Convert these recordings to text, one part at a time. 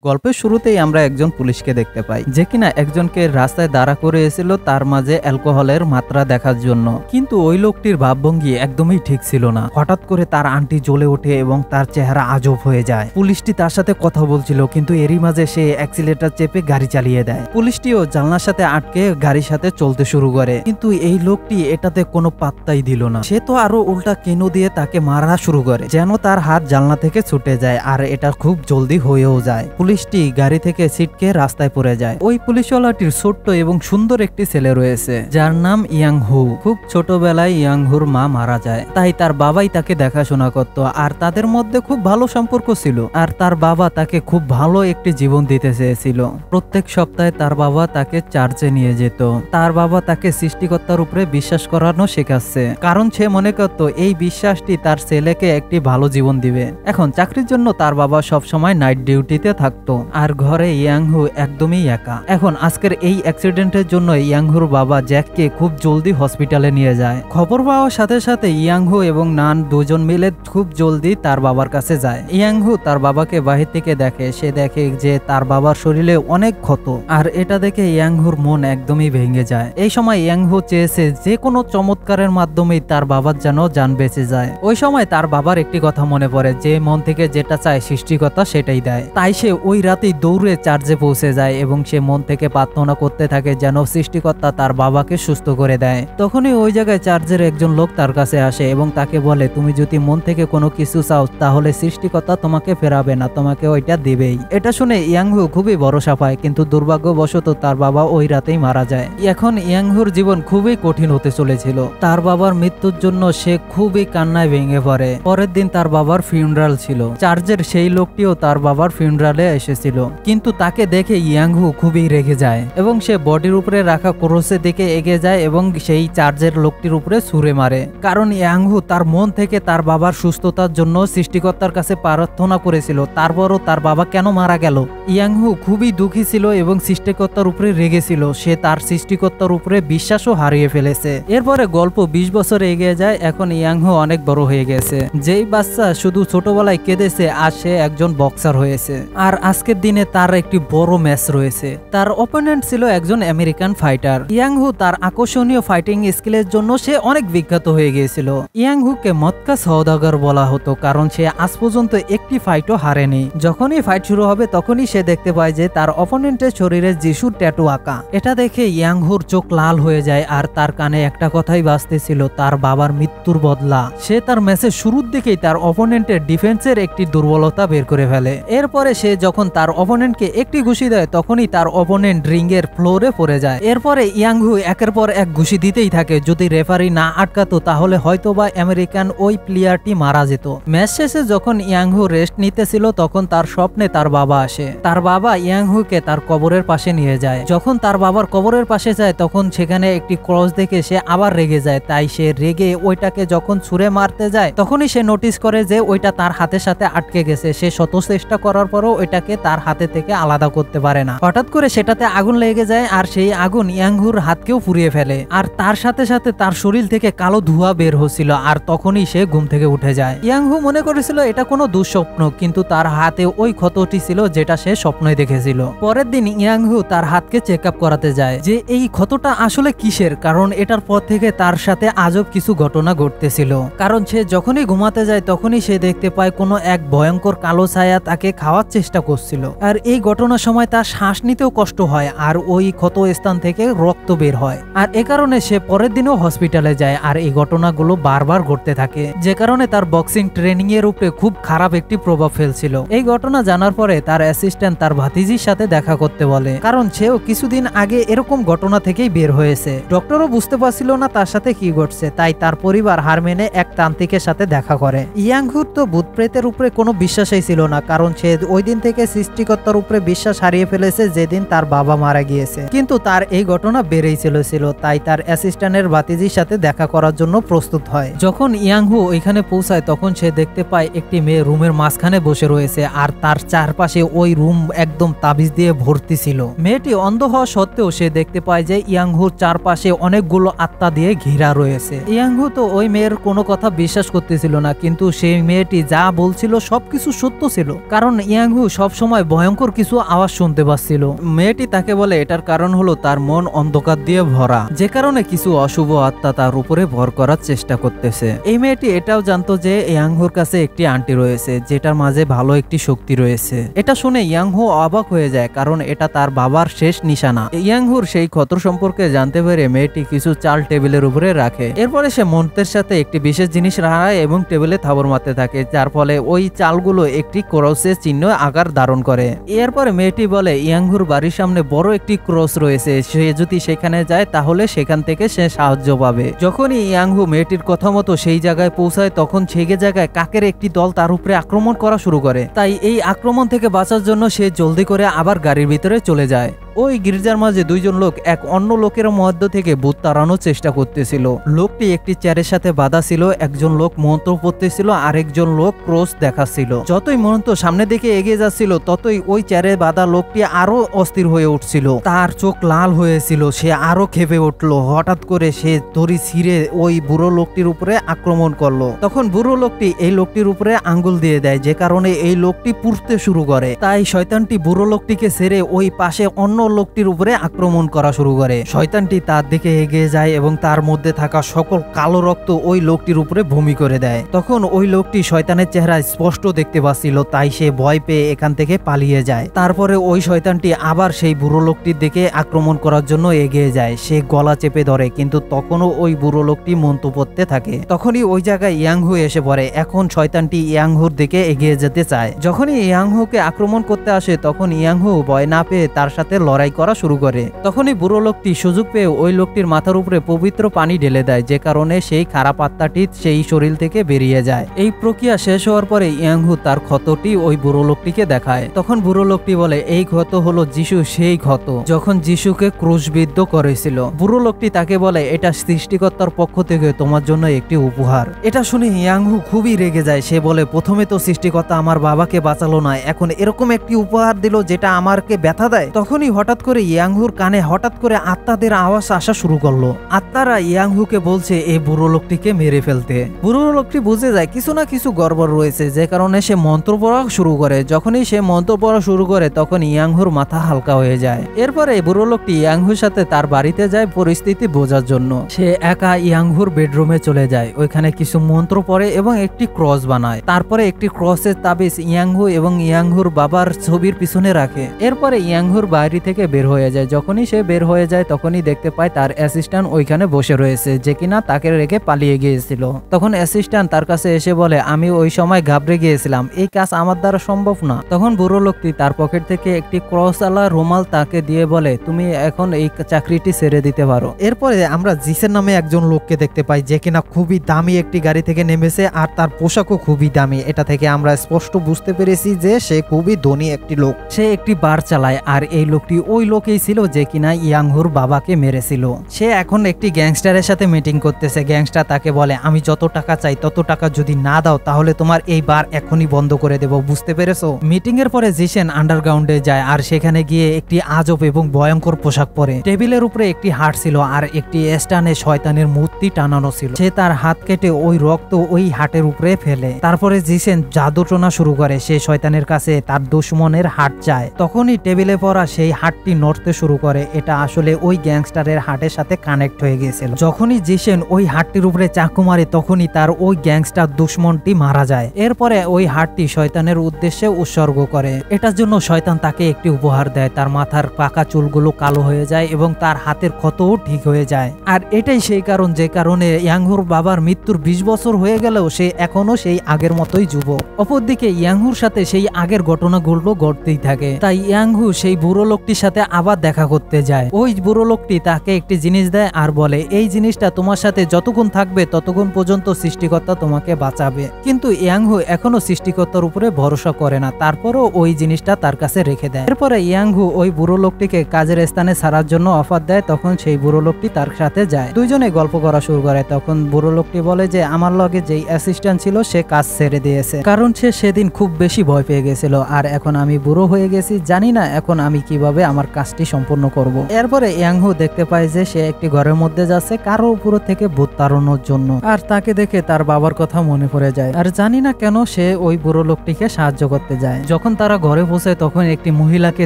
গল্পের শুরুতেই আমরা একজন পুলিশকে দেখতে পাই যে কিনা একজনকে রাস্তায় দাঁড়া করে এসেছিল তার মাঝে অ্যালকোহলের মাত্রা দেখার জন্য। কিন্তু ওই লোকটির ভাবভঙ্গি একদমই ঠিক ছিল না। হঠাৎ করে তার আন্টি জ্বলে ওঠে এবং তার চেহারা আজব হয়ে যায়। পুলিশটি তার সাথে কথা বলছিল কিন্তু এরই মাঝে সে অ্যাক্সিলেটর চেপে গাড়ি চালিয়ে দেয়। পুলিশটিও জানলার সাথে আটকে গাড়ির সাথে চলতে শুরু করে, কিন্তু এই লোকটি এটাতে কোনো পাত্তাই দিল না। সে তো আরো উল্টা কেনো দিয়ে তাকে মারা শুরু করে যেন তার হাত জানলা থেকে ছুটে যায়, আর এটা খুব জলদি হয়েও যায়। পুলিশটি গাড়ি থেকে ছিটকে রাস্তায় পড়ে যায়। ওই পুলিশওয়ালাটির ছোট্ট এবং সুন্দর একটি ছেলে রয়েছে যার নাম ইয়াং হু। খুব ছোটবেলায় ইয়াং হুর মা মারা যায়, তাই তার বাবাই তাকে দেখাশোনা করত, আর তাদের মধ্যে খুব ভালো সম্পর্ক ছিল। আর তার বাবা তাকে খুব ভালো একটি জীবন দিতে চেয়েছিল। প্রত্যেক সপ্তাহে তার বাবা তাকে চার্চে নিয়ে যেত। তার বাবা তাকে সৃষ্টিকর্তার উপরে বিশ্বাস করানো শেখাচ্ছে, কারণ সে মনে করত এই বিশ্বাসটি তার ছেলেকে একটি ভালো জীবন দিবে। এখন চাকরির জন্য তার বাবা সবসময় নাইট ডিউটিতে থাকতো, আর ঘরে ইয়াংহু একদমই একা। এখন আজকের এই অ্যাক্সিডেন্টের জন্য ইয়াংহুর বাবা জ্যাককে খুব জলদি হসপিটালে নিয়ে যায়। খবর পাওয়ার সাথে সাথে ইয়াংহু এবং নান দুজন মিলে খুব জলদি তার বাবার কাছে যায়। ইয়াংহু তার বাবাকে বাহির থেকে দেখে, সে দেখে যে তার বাবার শরীরে অনেক ক্ষত, আর এটা দেখে ইয়াংহুর মন একদমই ভেঙে যায়। এই সময় ইয়াংহু চেয়েছে যে কোনো চমৎকারের মাধ্যমেই তার বাবার যেন জান বেঁচে যায়। ওই সময় তার বাবার একটি কথা মনে পড়ে, যে মন থেকে যেটা চায় সৃষ্টিকর্তা সেটাই দেয়। তাই সে ওই রাতেই দৌড়ে চার্চে পৌঁছে যায় এবং সে মন থেকে প্রার্থনা করতে থাকে যেন সৃষ্টিকর্তা তার বাবাকে সুস্থ করে দেয়। তখনই ওই জায়গায় চার্চের একজন লোক তার কাছে আসে এবং তাকে বলে, তুমি যদি মন থেকে কোনো কিছু চাও তাহলে সৃষ্টিকর্তা তোমাকে ফেরাবে না, তোমাকে ওইটা দেবেই। এটা শুনে ইয়াংহু খুবই ভরসা পায়, কিন্তু দুর্ভাগ্যবশত তার বাবা ওই রাতেই মারা যায়। এখন ইয়াংহুর জীবন খুবই কঠিন হতে চলেছিল। তার বাবার মৃত্যুর জন্য সে খুবই কান্নায় ভেঙে পড়ে। পরের দিন তার বাবার ফিউনারাল ছিল। চার্চের সেই লোকটিও তার বাবার ফিউনারালে এসেছিল, কিন্তু তাকে দেখে ইয়াংহু খুবই রেগে যায় এবং সে বডির উপরে রাখা ক্রসের দিকে এগিয়ে যায় এবং সেই চার্চের লোকটির উপরে ছুঁড়ে মারে। কারণ ইয়াংহু তার মন থেকে তার বাবার সুস্থতার জন্য সৃষ্টিকর্তার কাছে প্রার্থনা করেছিল, তারপরও তার বাবা কেন মারা গেল। ইয়াংহু খুবই দুঃখী ছিল এবং সৃষ্টিকর্তার উপরে রেগেছিল। সে তার সৃষ্টিকর্তার উপরে বিশ্বাসও হারিয়ে ফেলেছে। এরপরে গল্প 20 বছর এগিয়ে যায়। এখন ইয়াংহু অনেক বড় হয়ে গেছে। যেই বাচ্চা শুধু ছোটবেলায় কেঁদেছে আজ সে একজন বক্সার হয়েছে। আর আজকের দিনে তার একটি বড় ম্যাচ রয়েছে। তার অপোনেন্ট ছিল একজন আমেরিকান ফাইটার। ইয়াংহু তার আকর্ষণীয় ফাইটিং স্কিলের জন্য সে অনেক বিখ্যাত হয়ে গিয়েছিল। ইয়াংহুকে মক্কা সওদাগর বলা হতো, কারণ সে আজ পর্যন্ত একটি ফাইটও হারেনি। যখনই ফাইট শুরু হবে তখনই সে দেখতে পায় যে তার অপোনেন্টের শরীরে যিশুর ট্যাটু আঁকা। এটা দেখে ইয়াংহুর চোখ লাল হয়ে যায়, আর তার কানে একটা কথাই বাজতেছিল, তার বাবার মৃত্যুর বদলা। সে তার ম্যাচের শুরুর দিকেই তার অপোনেন্টের ডিফেন্সের একটি দুর্বলতা বের করে ফেলে। এরপরে সে যখন তার অপোনেন্টকে একটি ঘুষি দেয় তখনই তার অপোনেন্ট রিংয়ের ফ্লোরে পড়ে যায়। এরপরে ইয়াংহু একের পর এক ঘুষি দিতেই থাকে। যদি রেফারি না আটকাতো তাহলে হয়তোবা আমেরিকান ওই প্লেয়ারটি মারা যেত। ম্যাচ শেষে যখন ইয়াংহু রেস্ট নিতেছিল তখন তার স্বপ্নে তার বাবা আসে। তার বাবা ইয়াংহুকে তার কবরের পাশে নিয়ে যায়। যখন তার বাবার কবরের পাশে যায় তখন সেখানে একটি ক্রস দেখে সে আবার রেগে যায়। তাই সে রেগে ওইটাকে যখন ছুঁড়ে মারতে যায় তখনই সে নোটিস করে যে ওইটা তার হাতের সাথে আটকে গেছে। সে শত চেষ্টা করার পরও ওইটাকে তার হাতে থেকে আলাদা করতে পারে না। হঠাৎ করে সেটাতে আগুন লেগে যায়, আর সেই আগুন ইয়াংহুর হাতকেও পুড়িয়ে ফেলে। আর তার সাথে সাথে তার শরীর থেকে কালো ধোঁয়া বের হচ্ছিল, আর তখনই সে ঘুম থেকে উঠে যায়। ইয়াংহু মনে করেছিল এটা কোনো দুঃস্বপ্ন, কিন্তু তার হাতে ওই ক্ষতটি ছিল যেটা সে স্বপ্নে দেখেছিল। পরের দিন ইয়াংহু তার হাতকে চেক আপ করাতে যায় যে এই ক্ষতটা আসলে কিসের, কারণ এটার পর থেকে তার সাথে আজব কিছু ঘটনা ঘটতেছিল। কারণ সে যখনই ঘুমাতে যায় তখনই সে দেখতে পায় কোনো এক ভয়ঙ্কর কালো ছায়া তাকে খাওয়ার চেষ্টা করছিল। আর এই ঘটনার সময় তার শ্বাস নিতেও কষ্ট হয়, আর ওই ক্ষত স্থান থেকে রক্ত বের হয়। আর এ কারণে সে পরের দিনও হসপিটালে যায়। আর এই ঘটনাগুলো বারবার ঘটতে থাকে, যে কারণে তার বক্সিং ট্রেনিং এর উপরে খুব খারাপ একটি প্রভাব ফেলছিল। এই ঘটনা জানার পরে তার অ্যাসিস্ট্যান্ট তার ভাতিজির সাথে দেখা করতে বলে, কারণ সেও কিছুদিন আগে এরকম ঘটনা থেকেই বের হয়েছে। ডক্টরও বুঝতে পারছিল না তার সাথে কি ঘটছে, তাই তার পরিবার হার মেনে এক তান্ত্রিকের সাথে দেখা করে। ইয়াংহুর তো ভূত প্রেতের উপরে কোনো বিশ্বাসই ছিল না, কারণ সে ওই দিন থেকে সৃষ্টিকর্তার উপরে বিশ্বাস হারিয়ে ফেলেছে যেদিন তার বাবা মারা গিয়েছে। কিন্তু তার এই ঘটনা বেড়েই চলেছিল, তাই তার অ্যাসিস্ট্যান্টের ভাতিজির সাথে দেখা করার জন্য প্রস্তুত হয়। যখন ইয়াংহু ওইখানে পৌঁছায় তখন সে দেখতে পায় একটি মেয়ে রুমের মাঝখানে বসে রয়েছে, আর তার চারপাশে ওই রুম একদম তাবিজ দিয়ে ভর্তি ছিল। মেয়েটি অন্ধ হওয়া সত্ত্বেও সে দেখতে পায় যে ইয়াংহুর চারপাশে অনেকগুলো আত্মা দিয়ে ঘেরা রয়েছে। ইয়াংহু তো ওই মেয়ের কোনো কথা বিশ্বাস করতেছিল না, কিন্তু সেই মেয়েটি যা বলছিল সবকিছু সত্য ছিল, কারণ ইয়াংহু সব সবসময় ভয়ঙ্কর কিছু আওয়াজ শুনতে পাচ্ছিল। মেয়েটি তাকে বলে এটার কারণ হলো তার মন অন্ধকার দিয়ে ভরা, যে কারণে কিছু অশুভ আত্মা তার উপরে ভর করার চেষ্টা করতেছে। এই মেয়েটি এটাও জানতো যে ইয়াংহুর কাছে একটি আন্টি রয়েছে যেটার মাঝে ভালো একটি শক্তি রয়েছে। এটা শুনে ইয়াংহু অবাক হয়ে যায়, কারণ এটা তার বাবার শেষ নিশানা। ইয়াংহুর সেই ক্ষত সম্পর্কে জানতে পেরে মেয়েটি কিছু চাল টেবিলের উপরে রাখে। এরপরে সে মন্ত্রের সাথে একটি বিশেষ জিনিস রাখায় এবং টেবিলে থাবর মারতে থাকে, যার ফলে ওই চালগুলো একটি ক্রসের চিহ্ন আকার ধারণ করে। এরপরে মেয়েটি বলে ইয়াংহুর বাড়ির সামনে বড় একটি ক্রস রয়েছে, সে যদি সেখানে যায় তাহলে সেখান থেকে সে সাহায্য পাবে। যখনই ইয়াংহু মেয়েটির কথা মতো সেই জায়গায় পৌঁছায় তখন সেই জায়গায় কাকের একটি দল তার উপরে আক্রমণ করা শুরু করে। তাই এই আক্রমণ থেকে বাঁচার জন্য সে জলদি করে আবার গাড়ির ভিতরে চলে যায়। ওই গির্জার মাঝে দুইজন লোক এক অন্য লোকের মধ্য থেকে ভূত তাড়ানোর চেষ্টা করতেছিল। লোকটি একটি চেয়ারের সাথে বাঁধা ছিল, একজন লোক মন্ত্র পড়তেছিল, আরেকজন লোক ক্রস দেখাচ্ছিল। যতই মন্ত্র সামনের দিকে এগিয়ে যাচ্ছিল ততই ওই চেয়ারে বাঁধা লোকটি আরো অস্থির হয়ে উঠছিল, তার চোখ লাল হয়েছিল, সে আরো খেপে উঠল। হঠাৎ করে সে দড়ি ছিঁড়ে ওই বুড়ো লোকটির উপরে আক্রমণ করলো। তখন বুড়ো লোকটি এই লোকটির উপরে আঙ্গুল দিয়ে দেয়, যে কারণে এই লোকটি পুড়তে শুরু করে। তাই শয়তানটি বুড়ো লোকটিকে ছেড়ে ওই পাশে অন্য লোকটির উপরে আক্রমণ করা শুরু করে। শয়তানটি তার দিকে এগিয়ে যায় এবং তার মধ্যে থাকা সকল কালো রক্ত ওই লোকটির উপরে ভূমি করে দেয়। তখন ওই লোকটি শয়তানের চেহারা স্পষ্ট দেখতে পাচ্ছিল, তাই সে ভয় পেয়ে এখান থেকে পালিয়ে যায়। তারপরে ওই শয়তানটি আবার সেই বুড়ো লোকটির দিকে আক্রমণ করার জন্য এগিয়ে যায়। সে গলা চেপে ধরে, কিন্তু তখনও ওই বুড়ো লোকটি মন্ত্র পড়তে থাকে। তখনই ওই জায়গায় ইয়াংহু এসে পড়ে। এখন শয়তানটি ইয়াংহুর দিকে এগিয়ে যেতে চায়। যখনই ইয়াংহুকে আক্রমণ করতে আসে তখন ইয়াংহু ভয় না পেয়ে তার সাথে লড়াই করা শুরু করে। তখনই বুড়ো লোকটি সুযোগ পেয়ে ওই লোকটির মাথার উপরে পবিত্র পানি ঢেলে দেয়, যে কারণে সেই খারাপ আত্মাটি সেই শরীর থেকে বেরিয়ে যায়। এই প্রক্রিয়া শেষ হওয়ার পরে ইয়াংহু তার ক্ষতটি ওই বুড়ো লোকটিকে দেখায়। তখন বুড়ো লোকটি বলে এই ক্ষত হলো যিশু সেই ক্ষত যখন যিশুকে ক্রুশবিদ্ধ করেছিল। বুড়ো লোকটি তাকে বলে এটা সৃষ্টিকর্তার পক্ষ থেকে তোমার জন্য একটি উপহার। এটা শুনে ইয়াংহু খুবই রেগে যায়। সে বলে প্রথমে তো সৃষ্টিকর্তা আমার বাবাকে বাঁচালো না, এখন এরকম একটি উপহার দিল যেটা আমাকে ব্যথা দেয়। তখনই হঠাৎ করে ইয়াংহুর কানে হঠাৎ করে আত্মাদের আওয়াজ আসা শুরু করলো। আত্মারা ইয়াংহুকে বলছে এই বুড়ো লোকটিকে মেরে ফেলতে। বুড়ো লোকটি বুঝে যায় কিছু না কিছু গড়বড় রয়েছে, যে কারণে সে মন্ত্র পড়া শুরু করে। যখনই সে মন্ত্র পড়া শুরু করে তখন ইয়াংহুর মাথা হালকা হয়ে যায়। এরপরে বুড়ো লোকটি ইয়াংহুর সাথে তার বাড়িতে যায় পরিস্থিতি বোঝার জন্য। সে একা ইয়াংহুর বেডরুমে চলে যায়, ওইখানে কিছু মন্ত্র পড়ে এবং একটি ক্রস বানায়। তারপরে একটি ক্রসের তাবিজ ইয়াংহু এবং ইয়াংহুর বাবার ছবির পিছনে রাখে। এরপরে ইয়াংহুর বাড়ি থেকে বের হয়ে যায়। যখনই সে বের হয়ে যায় তখনই দেখতে পায় তার অ্যাসিস্ট্যান্ট ওইখানে বসে রয়েছে, যে কিনা তাকে রেখে পালিয়ে গিয়েছিল। তখন অ্যাসিস্ট্যান্ট তার কাছে এসে বলে আমি ওই সময় ঘাবড়ে গিয়েছিলাম, এই কাজ আমার দ্বারা সম্ভব না। তখন বুড়ো লোকটি তার পকেট থেকে একটি ক্রসওয়ালা রুমাল তাকে দিয়ে বলে তুমি এখন এই চাকরিটি ছেড়ে দিতে পারো। এরপরে আমরা জিসের নামে একজন লোককে দেখতে পাই, যে কিনা খুবই দামি একটি গাড়ি থেকে নেমেছে আর তার পোশাকও খুবই দামি। এটা থেকে আমরা স্পষ্ট বুঝতে পেরেছি যে সে খুবই ধনী একটি লোক। সে একটি বার চালায় আর এই লোকটি ওই লোকেই ছিল যে কিনা ইয়াংহুর বাবাকে মেরেছিল। সে এখন একটি গ্যাংস্টারের সাথে মিটিং করতেছে। গ্যাংস্টার তাকে বলে আমি যত টাকা চাই তত টাকা যদি না দাও তাহলে তোমার এই বার এখনই বন্ধ করে দেব, বুঝতে পেরেছো? মিটিং এর পরে জিসেন আন্ডারগ্রাউন্ডে যায় আর সেখানে গিয়ে একটি আজব এবং ভয়ঙ্কর পোশাক পরে। টেবিলের উপরে একটি হাট ছিল আর একটি স্টানে শয়তানের মূর্তি টানানো ছিল। সে তার হাত কেটে ওই রক্ত ওই হাটের উপরে ফেলে। তারপরে জিসেন জাদুটোনা শুরু করে। সে শয়তানের কাছে তার দুশ্মনের হাট চায়। তখনই টেবিলে পড়া সেই হাটটি নড়তে শুরু করে। এটা আসলে ওই গ্যাংস্টারের হাটের সাথে কানেক্ট হয়ে গিয়েছিল। যখনই জিসেন ওই হাটটির উপরে চাকু মারে তখনই তার ওই গ্যাংস্টার দুশ্মনটি মারা যায়। এরপরে ওই হাটটি শয়তানের উদ্দেশ্যে উৎসর্গ করে। এটার জন্য শয়তান তাকে একটি উপহার দেয়। তার মাথার পাকা চুলগুলো কালো হয়ে যায় এবং তার হাতের ক্ষতও ঠিক হয়ে যায়। আর এটাই সেই কারণ যে কারণে ইয়াংহুর বাবার মৃত্যুর 20 বছর হয়ে গেলেও সে এখনো সেই আগের মতোই যুবক। অপরদিকে ইয়াংহুর সাথে সেই আগের ঘটনাগুলো ঘটতেই থাকে। তাই ইয়াংহু সেই বুড়ো লোকটির সাথে আবার দেখা করতে যায়। ওই বুড়ো লোকটি তাকে একটি জিনিস দেয় আর বলে এই জিনিসটা তোমার সাথে যতক্ষণ থাকবে ততক্ষণ পর্যন্ত সৃষ্টিকর্তা তোমাকে বাঁচাবে। কিন্তু ইয়াংহু এখনো সৃষ্টিকর্তার উপরে ভরসা করে না, তারপরও ওই জিনিসটা তার কাছে রেখে দেয়। এরপরে ইয়াংহু ওই বুড়ো লোকটিকে কাজের স্থানে ছাড়ার জন্য অফার দেয়। তখন সেই বুড়ো লোকটি তার সাথে যায়। দুইজনে গল্প করা শুরু করে। তখন বুড়ো লোকটি বলে যে আমার লগে যেই অ্যাসিস্ট্যান্ট ছিল সে কাজ ছেড়ে দিয়েছে, কারণ সে সেদিন খুব বেশি ভয় পেয়ে গেছিল। আর এখন আমি বুড়ো হয়ে গেছি, জানি না এখন আমি কিভাবে আমার কাজটি সম্পূর্ণ করব। এরপরে ইয়াংহু দেখতে পায় যে সে একটি ঘরের মধ্যে যাচ্ছে কারো উপর থেকে ভূত তাড়ানোর জন্য, আর তাকে দেখে তার বাবার কথা মনে পড়ে যায়। আর জানি না কেন সে ওই বুড়ো লোকটিকে সাহায্য করতে যায়। যখন তারা ঘরে পৌঁছায় তখন একটি মহিলাকে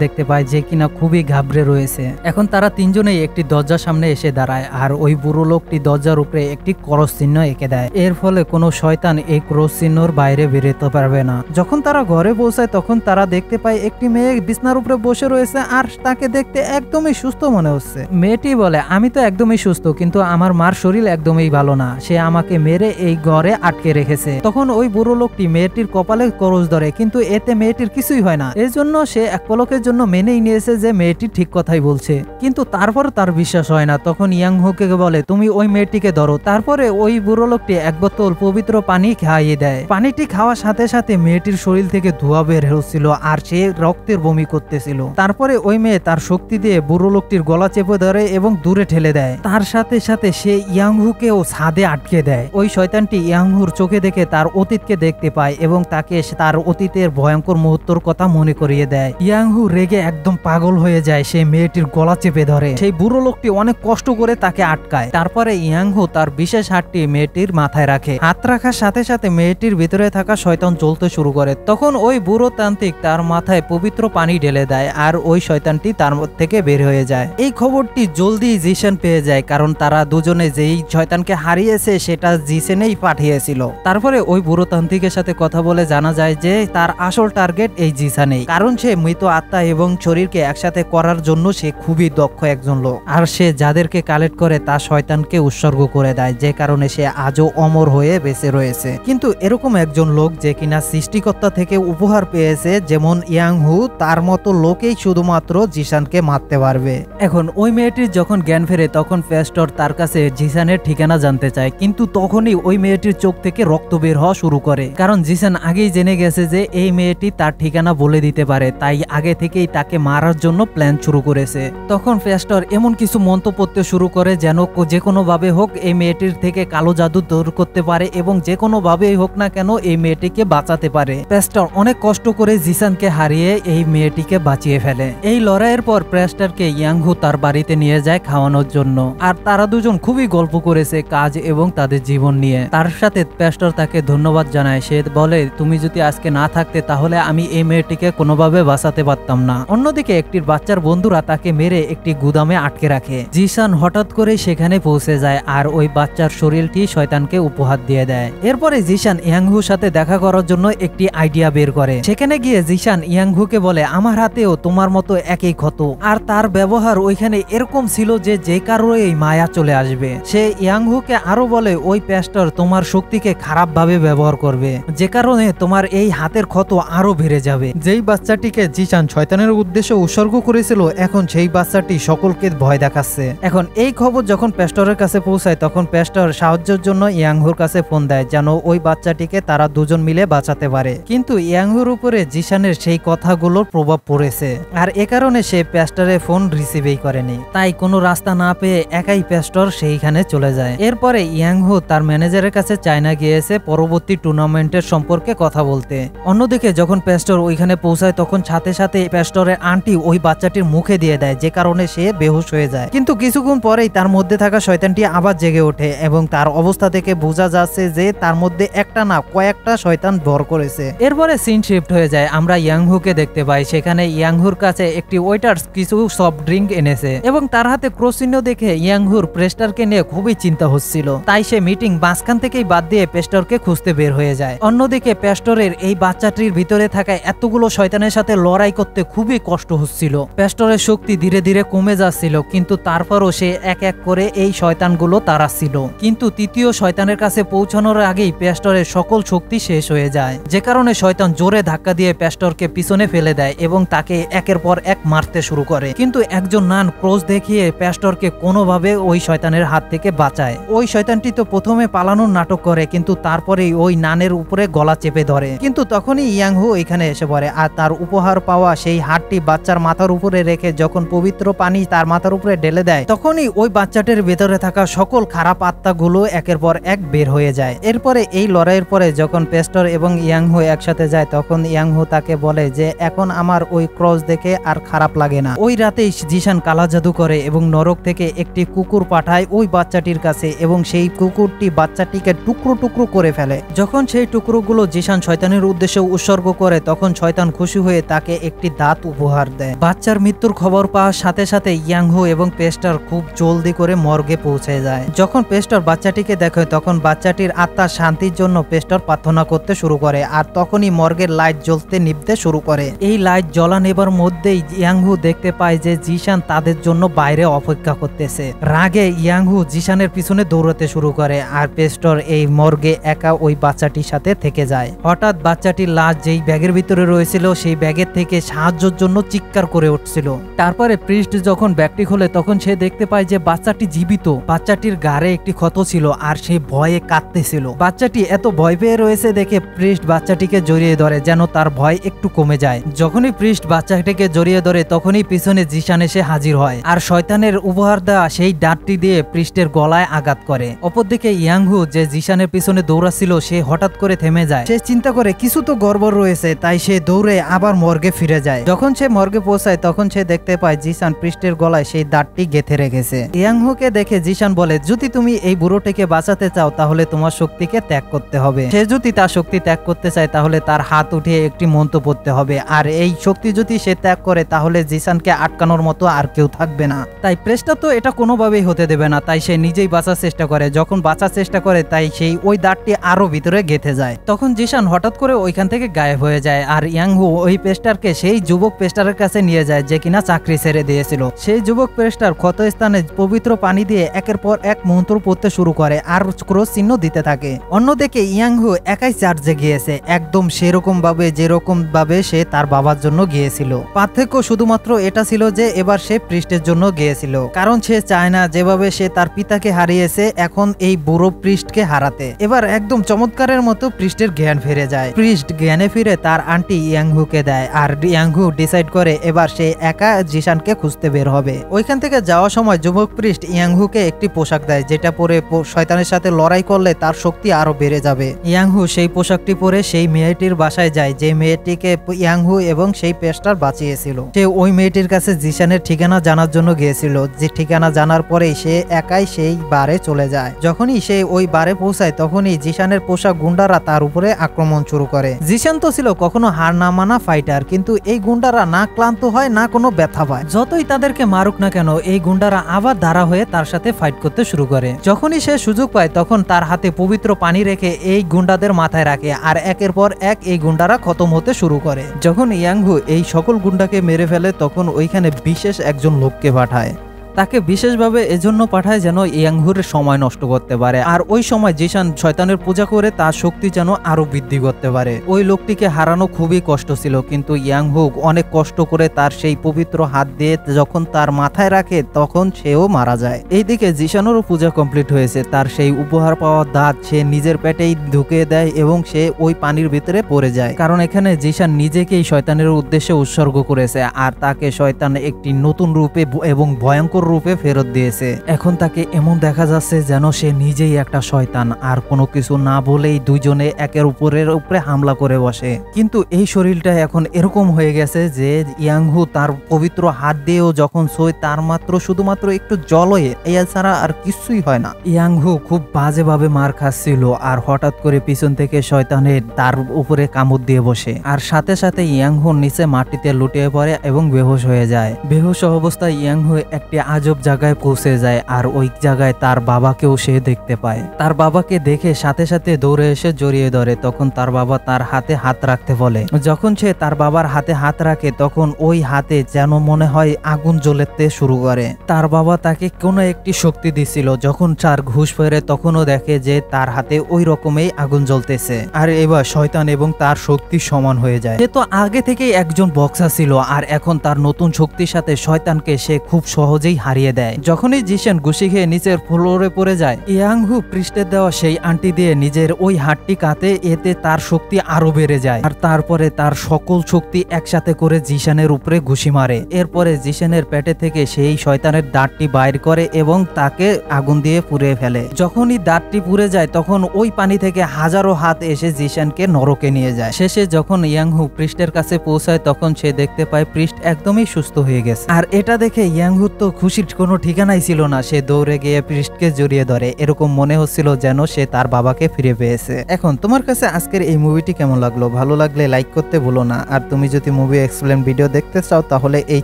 দেখতে পায় যে কিনা খুবই ঘাবড়ে রয়েছে। এখন তারা তিনজনেই একটি দরজার সামনে এসে দাঁড়ায়, আর ওই বুড়ো লোকটি দরজার উপরে একটি ক্রস চিহ্ন এঁকে দেয়। এর ফলে কোনো শয়তান এই ক্রস চিহ্নর বাইরে বেরোতে পারবে না। যখন তারা ঘরে পৌঁছায় তখন তারা দেখতে পায় একটি মেয়ে বিছনার উপরে বসে রয়েছে, আর তাকে দেখতে একদমই সুস্থ মনে হচ্ছে। মেয়েটি বলে, আমি তো একদমই সুস্থ, কিন্তু আমার মার শরীর একদমই ভালো না, সে আমাকে মেরে এই ঘরে আটকে রেখেছে। তখন ওই বুড়ো লোকটি মেয়েটির কপালে করজ ধরে, কিন্তু এতে মেয়েটির কিছুই হয় না। এর জন্য সে এক পলকের জন্য মেনেই নিয়েছে যে মেয়েটি ঠিক কথাই বলছে, কিন্তু তারপর তার বিশ্বাস হয় না। তখন ইয়াংহুকে বলে, তুমি ওই মেয়েটিকে ধরো। তারপরে ওই বুড়ো লোকটি এক বোতল পবিত্র পানি খাইয়ে দেয়। পানিটি খাওয়ার সাথে সাথে মেয়েটির শরীর থেকে ধোঁয়া বের হচ্ছিল, আর সে রক্তের বমি করতেছিল। তারপরে ওই মেয়ে তার শক্তি দিয়ে বুড়ো লোকটির গলা চেপে ধরে এবং দূরে ঠেলে দেয়। তার সাথে সাথে সে ইয়াংহুকেও ছাদে আটকে দেয়। ওই শয়তানটি ইয়াংহুর চোখে দেখে তার অতীতকে দেখতে পায় এবং তাকে তার অতীতের ভয়ঙ্কর মুহূর্তের কথা মনে করিয়ে দেয়। ইয়াংহু রেগে একদম পাগল হয়ে যায়, সে মেয়েটির গলা চেপে ধরে। সেই বুড়ো লোকটি অনেক কষ্ট করে তাকে আটকায়। তারপরে ইয়াংহু তার বিশেষ হাতটি মেয়েটির মাথায় রাখে। হাত রাখার সাথে সাথে মেয়েটির ভিতরে থাকা শয়তান চলতে শুরু করে। তখন ওই বুড়ো তান্ত্রিক তার মাথায় পবিত্র পানি ঢেলে দেয়, আর ওই শয়তানটি তার থেকে বের হয়ে যায়। এই খবরটি জলদি জিসান পেয়ে যায়, কারণ তারা দুজনে যেই শয়তানকে হারিয়েছে সেটা জিসেনেই পাঠিয়েছিল। তারপরে ওই বুড়ো তান্ত্রিকের সাথে কথা বলে জানা যায় যে তার আসল টার্গেট এই জিসানেই, কারণ সে মৃত আত্মা এবং শরীরকে একসাথে করার জন্য সে খুবই দক্ষ একজন লোক। আর সে যাদেরকে কালেক্ট করে তা শয়তানকে উৎসর্গ করে দেয়, যে কারণে সে আজও অমর হয়ে বেঁচে রয়েছে। কিন্তু এরকম একজন লোক যে কিনা সৃষ্টিকর্তা থেকে উপহার পেয়েছে যেমন ইয়াংহু, তার মতো লোকেই শুধুমাত্র জিসানকে মারতে পারবে। এখন ওই মেয়েটির যখন জ্ঞান ফেরে তখন পেস্টর তার কাছে জিসানের ঠিকানা জানতে চায়, কিন্তু তখনই ওই মেয়েটির চোখ থেকে রক্ত বের হওয়া শুরু করে, কারণ জিসান আগেই জেনে গেছে যে এই মেয়েটি তার ঠিকানা বলে দিতে পারে, তাই আগে থেকেই তাকে মারার জন্য প্ল্যান শুরু করেছে। তখন পেস্টর এমন কিছু মন্তব্য করতে শুরু করে যেন যে কোনো ভাবে হোক এই মেয়েটির থেকে কালো জাদু দূর করতে পারে এবং যে কোনো ভাবেই হোক না কেন এই মেয়েটিকে বাঁচাতে পারে। পেস্টর অনেক কষ্ট করে জিসানকে হারিয়ে এই মেয়েটিকে বাঁচিয়ে ফেলে। এই লড়াইয়ের পর পেস্টরকে ইয়াংহু তার বাড়িতে নিয়ে যায় খাওয়ানোর জন্য, আর তারা দুজন খুবই গল্প করেছে কাজ এবং তাদের জীবন নিয়ে। তার সাথে পেস্টর তাকে ধন্যবাদ জানায়। সে বলে, তুমি যদি আজকে না থাকতে তাহলে আমি এই মেয়েটিকে কোনোভাবে বাঁচাতে পারতাম না। অন্যদিকে একটি বাচ্চার বন্ধুরা তাকে মেরে একটি গুদামে আটকে রাখে। জিসান হঠাৎ করে সেখানে পৌঁছে যায় আর ওই বাচ্চার শরীরটি শয়তানকে উপহার দিয়ে দেয়। এরপরে জিসান ইয়াংহুর সাথে দেখা করার জন্য একটি আইডিয়া বের করে। সেখানে গিয়ে জিসান ইয়াংহুকে বলে, আমার হাতেও তোমার মতো একই ক্ষত। আর তার ব্যবহার ওইখানে এরকম ছিল যে কারণে এই মায়া চলে আসবে। সে ইয়াংহুকে আরো বলে, ওই পেস্টর তোমার শক্তিকে খারাপ ভাবে ব্যবহার করবে, যে কারণে তোমার এই হাতের ক্ষত আরো বেড়ে যাবে। যেই বাচ্চাটিকে জিসান শয়তানের উদ্দেশ্যে উৎসর্গ করেছিল এখন সেই বাচ্চাটি সকলকে ভয় দেখাচ্ছে। এখন এই খবর যখন পেস্টরের কাছে পৌঁছায় তখন পেস্টর সাহায্যের জন্য ইয়াংহুর কাছে ফোন দেয় যেন ওই বাচ্চাটিকে তারা দুজন মিলে বাঁচাতে পারে। কিন্তু ইয়াংহুর উপরে জিসানের সেই কথাগুলোর প্রভাব পড়েছে, আর এ কারণে সে পেস্টরের ফোন রিসিভই করেনি। তাই কোনো রাস্তা না পেয়ে একাই পেস্টর সেইখানে চলে যায়। এরপরে ইয়াংহু তার ম্যানেজারের কাছে চায়না গিয়েছে পরবর্তী টুর্নামেন্টের সম্পর্কে কথা বলতে। অন্যদিকে যখন পেস্টর ওইখানে পৌঁছায় তখন সাথে সাথে পেস্টরের আন্টি ওই বাচ্চাটির মুখে দিয়ে দেয়, যে কারণে সে বেহুশ হয়ে যায়। কিন্তু কিছুক্ষণ পরেই তার মধ্যে থাকা শয়তানটি আবার জেগে ওঠে এবং তার অবস্থা থেকে বোঝা যাচ্ছে যে তার মধ্যে একটা না কয়েকটা শয়তান ভর করেছে। এরপরে সিন শিফট হয়ে যায়, আমরা ইয়াংহুকে দেখতে পাই। সেখানে ইয়াংহুর কাছে একটি ওয়েটার কিছু সফট ড্রিঙ্ক এনেছে এবং তার হাতে ক্রস চিহ্ন দেখে ইয়াংহুর পেস্টরকে নিয়ে খুবই চিন্তা হচ্ছিল। তাই সে মিটিং মাঝখান থেকেই বাদ দিয়ে পেস্টরকে খুঁজতে বের হয়ে যায়। অন্যদিকে পেস্টরের এই বাচ্চাটির ভিতরে থাকা এতগুলো শয়তানের সাথে লড়াই করতে খুবই কষ্ট হচ্ছিল। পেস্টরের শক্তি ধীরে ধীরে কমে যাচ্ছিল, কিন্তু তারপরও সে এক এক করে এই শয়তানগুলো তাড়াচ্ছিল। কিন্তু তৃতীয় শয়তানের কাছে পৌঁছানোর আগেই পেস্টরের সকল শক্তি শেষ হয়ে যায়, যে কারণে শয়তান জোরে ধাক্কা দিয়ে পেস্টরকে পিছনে ফেলে দেয় এবং তাকে একের পর এক মারতে শুরু করে। কিন্তু একজন নান ক্রস দেখিয়ে পেস্টরকে কোনোভাবে ওই শয়তানের হাত থেকে বাঁচায়। ওই শয়তানটি তো প্রথমে পালানোর নাটক করে, কিন্তু তারপরেই ওই নানের উপরে গলা চেপে ধরে। কিন্তু তখনই ইয়াংহু এখানে এসে পড়ে আর তার উপহার পাওয়া সেই হাতটি বাচ্চার মাথার উপরে রেখে যখন পবিত্র পানি তার মাথার উপরে ঢেলে দেয় তখনই ওই বাচ্চাটির ভেতরে থাকা সকল খারাপ আত্মাগুলো একের পর এক বের হয়ে যায়। এরপরে এই লড়াইয়ের পরে যখন পেস্টর এবং ইয়াংহু একসাথে যায় তখন ইয়াংহু তাকে বলে যে এখন আমার ওই ক্রস দেখে আর খারাপ লাগে না। ওই রাতেই জিশান কালা জাদু করে এবং নরক থেকে একটি কুকুর পাঠায় ওই বাচ্চাটির কাছে এবং সেই কুকুরটি বাচ্চাটিকে টুকরো টুকরো করে ফেলে। যখন সেই টুকরোগুলো জিশান শয়তানের উদ্দেশ্যে উৎসর্গ করে তখন শয়তান খুশি হয়ে তাকে একটি দাঁত উপহার দেয়। বাচ্চার মৃত্যুর খবর পাওয়ার সাথে সাথে ইয়াংহু এবং পেস্টার খুব জলদি করে মর্গে পৌঁছে যায়। যখন পেস্টার বাচ্চাটিকে দেখে তখন বাচ্চাটির আত্মার শান্তির জন্য পেস্টার প্রার্থনা করতে শুরু করে আর তখনই মর্গের লাইট জ্বলতে নিভতে শুরু করে। এই লাইট জ্বলা নেবার মধ্যেই ইয়াংহু দেখতে পায় যে জিশান তাদের জন্য বাইরে অপেক্ষা করতেছে। রাগে ইয়াংহু জিশানের পিছনে দৌড়াতে শুরু করে আর পেস্টার এই মর্গে একা ওই বাচ্চাটির সাথে থেকে যায়। হঠাৎ বাচ্চাটির লাশ যেই ব্যাগের ভিতরে রয়েছিল সেই ব্যাগের থেকে সাহায্যের জন্য চিৎকার করে উঠছিল। তারপরে প্রিস্ট যখন ব্যাগটি খোলে তখন সে দেখতে পায় যে বাচ্চাটি জীবিত। বাচ্চাটির গাড়ে একটি ক্ষত ছিল আর সে ভয়ে কাঁদতেছিল। বাচ্চাটি এত ভয় পেয়ে রয়েছে দেখে প্রিস্ট বাচ্চাটিকে জড়িয়ে ধরে যেন তার ভয় একটু কমে যায়। যখনই প্রিস্ট বাচ্চাটিকে জড়িয়ে ধরে তখনই পিছনে জিশান এসে হাজির হয় আর শয়তানের উপহার দেওয়া সেই দাঁতটি দিয়ে প্রিস্টের গলায় আঘাত করে। অপরদিকে ইয়াংহু যে জিশানের পিছনে দৌড়াচ্ছিল সে হঠাৎ করে থেমে যায়। সে চিন্তা করে কিছু তো গড়বড় রয়েছে, তাই সে দৌড়ে আবার মর্গে ফিরে যায়। যখন সে মর্গে পৌঁছায় তখন সে দেখতে পায় জিশান প্রিস্টের গলায় সেই দাঁতটি গেঁথে রেখেছে। ইয়াংহুকে দেখে জিশান বলে, যদি তুমি এই বুড়োটিকে বাঁচাতে চাও তাহলে তোমার শক্তিকে ত্যাগ করতে হবে। সে যদি তার শক্তি ত্যাগ করতে চায় তাহলে তার হাত উঠিয়ে একটি মন্ত্র পড়তে হবে, আর এই শক্তি যদি সে ত্যাগ করে তাহলে জিশানকে আটকানোর মতো আর কেউ থাকবে না। তাই প্রেস্টা তো এটা কোনোভাবেই হতে দেবে না, তাই সে নিজেই বাঁচার চেষ্টা করে। যখন বাঁচার চেষ্টা করে তাই সেই ওই দাঁতটি আরো ভিতরে গেঁথে যায়। তখন জিশান হঠাৎ করে ওইখান থেকে গায়েব হয়ে যায় আর ইয়াংহু ওই পেস্টারকে সেই যুবক পেস্টারের কাছে নিয়ে যায় যে কিনা চাকরি ছেড়ে দিয়েছিল। সেই যুবক পেস্টার ক্ষত স্থানে পবিত্র পানি দিয়ে একের পর এক মন্ত্র পড়তে শুরু করে আর ক্রস চিহ্ন দিতে থাকে। অন্যদিকে ইয়াংহু একাই চার্জে গিয়েছে, একদম সেরকম ভাবে যেরকম ভাবে সে তার বাবার জন্য গিয়েছিল। পার্থক্য শুধুমাত্র এটা ছিল যে এবার সে প্রিস্টের জন্য গিয়েছিল, কারণ সে চায় না যেভাবে সে তার পিতাকে হারিয়েছে এখন এই বুড়ো প্রিস্টকে হারাতে। এবার একদম চমৎকারের মতো প্রিস্টের জ্ঞান ফিরে যায়। প্রিস্ট জ্ঞানে ফিরে তার আন্টি ইয়াংহুকে দেয় আর ইয়াংহু ডিসাইড করে এবার সে একা জিশানকে খুঁজতে বের হবে। ওইখান থেকে যাওয়ার সময় যুবক প্রিস্ট ইয়াংহুকে একটি পোশাক দেয় যেটা পরে শয়তানের সাথে লড়াই করলে তার শক্তি আরো বেড়ে যাবে। ইয়াংহু সেই পোশাকটি পরে সেই মেয়েটির বাসায় যায় যে মেয়েটিকে ইয়াংহু এবং সেই পেস্টার বাঁচিয়েছিল। সে ওই মেয়েটির কাছে জিশানের ঠিকানা জানার জন্য গিয়েছিল। যে ঠিকানা জানার পরেই সে একাই সেই বারে চলে যায়। যখনই সে ওই বারে পৌঁছায় তখনই জিশানের পোশাক গুন্ডারা তার উপরে আক্রমণ শুরু করে। জিশান তো ছিল কখনো হার না মানা ফাইটার, কিন্তু এই গুন্ডারা না ক্লান্ত হয় না কোনো ব্যথা পায়। যতই তাদেরকে মারুক না কেন এই গুন্ডারা আবার দাঁড়া হয়ে তার সাথে ফাইট করতে শুরু করে। যখনই সে সুযোগ পায় তখন তার হাতে পবিত্র পানি রেখে এই গুন্ডাদের মাথায় রাখে আর একের পর এক এই গুন্ডারা খতম হতে শুরু করে। যখন ইয়াংহু এই সকল গুন্ডাকে মেরে ফেলে তখন ওইখানে বিশেষ একজন লোককে পাঠায়। তাকে বিশেষভাবে এজন্য পাঠায় যেন ইয়াংহুর সময় নষ্ট করতে পারে আর ওই সময় জিশান শয়তানের পূজা করে তার শক্তি যেন আরো বৃদ্ধি করতে পারে। ওই লোকটিকে হারানো খুবই কষ্ট ছিল, কিন্তু ইয়াংহু অনেক কষ্ট করে তার সেই পবিত্র হাত দিয়ে যখন তার মাথায় রাখে তখন সেও মারা যায়। এইদিকে জিশানেরও পূজা কমপ্লিট হয়েছে। তার সেই উপহার পাওয়া দাঁত সে নিজের পেটেই ঢুকিয়ে দেয় এবং সে ওই পানির ভিতরে পড়ে যায়, কারণ এখানে জিশান নিজেকেই শয়তানের উদ্দেশ্যে উৎসর্গ করেছে আর তাকে শয়তান একটি নতুন রূপে এবং ভয়ঙ্কর রূপে ফেরত দিয়েছে। এখন তাকে এমন দেখা যাচ্ছে যেন সে নিজেই একটা শয়তান আর কোনো কিছু না বলেই দুইজনে একের উপরে হামলা করে বসে। কিন্তু এই শরীরটা এখন এরকম হয়ে গেছে যে ইয়াংহু তার পবিত্র হাত দিয়েও যখন ছয় তার মাত্র শুধুমাত্র একটু জল হয়ে এছাড়া আর কিছুই হয় না। ইয়াংহু খুব বাজেভাবে মার খাচ্ছিল আর হঠাৎ করে পিছন থেকে শয়তানের তার উপরে কামড় দিয়ে বসে আর সাথে সাথে ইয়াংহু নিচে মাটিতে লুটিয়ে পড়ে এবং বেহুশ হয়ে যায়। বেহুশ অবস্থায় ইয়াংহু একটি আজব জায়গায় পৌঁছে যায় আর ওই জায়গায় তার বাবাকেও সে দেখতে পায়। তার বাবাকে দেখে সাথে সাথে দৌড়ে এসে জড়িয়ে ধরে। তখন তার বাবা তার হাতে হাত রাখতে বলে। যখন সে তার বাবার হাতে হাত রাখে তখন ওই হাতে যেন মনে হয় আগুন জ্বলতে শুরু করে। তার বাবা তাকে কোনো একটি শক্তি দিছিল। যখন তার ঘুষ ফেরে তখনও দেখে যে তার হাতে ওই রকমই আগুন জ্বলতেছে আর এবার শয়তান এবং তার শক্তি সমান হয়ে যায়। সে তো আগে থেকেই একজন বক্সা ছিল আর এখন তার নতুন শক্তির সাথে শয়তানকে সে খুব সহজেই পুরোপুরি হারিয়ে দেয়। যখনই জিশেন ঘুষি খেয়ে নিচের ফ্লোরে পড়ে যায়, ইয়াংহু পৃষ্ঠের দেওয়া সেই আংটি দিয়ে নিজের ওই হাতটি কাঁতে, এতে তার শক্তি আরো বেড়ে যায়। আর তারপরে তার সকল শক্তি একসাথে করে জিশানের উপরে ঘুষি মারে। এরপরে জিশানের পেটে থেকে সেই শয়তানের দাঁতটি বাইর করে এবং তাকে আগুন দিয়ে পুড়িয়ে ফেলে। যখনই দাঁতটি পুড়ে যায় তখন ওই পানি থেকে হাজারো হাত এসে জিশানকে নরকে নিয়ে যায়। শেষে যখন ইয়াংহু পৃষ্ঠের কাছে পৌঁছায় তখন সে দেখতে পায় পৃষ্ঠ একদমই সুস্থ হয়ে গেছে। আর এটা দেখে ইয়াংহুর তো খুশির কোনো ঠিকানাই ছিল না। সে দৌড়ে গিয়ে পৃষ্ঠকে জড়িয়ে ধরে, এরকম মনে হচ্ছিল যেন সে তার বাবাকে ফিরে পেয়েছে। এখন তোমার কাছে আজকের এই মুভিটি কেমন লাগলো? ভালো লাগলে লাইক করতে ভুলো না। আর তুমি যদি মুভি এক্সপ্লেন ভিডিও দেখতে চাও তাহলে এই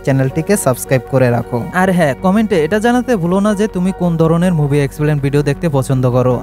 চ্যানেলটিকে সাবস্ক্রাইব করে রাখো। আর হ্যাঁ, কমেন্টে এটা জানাতে ভুলো না যে তুমি কোন ধরনের মুভি এক্সপ্লেন ভিডিও দেখতে পছন্দ করো।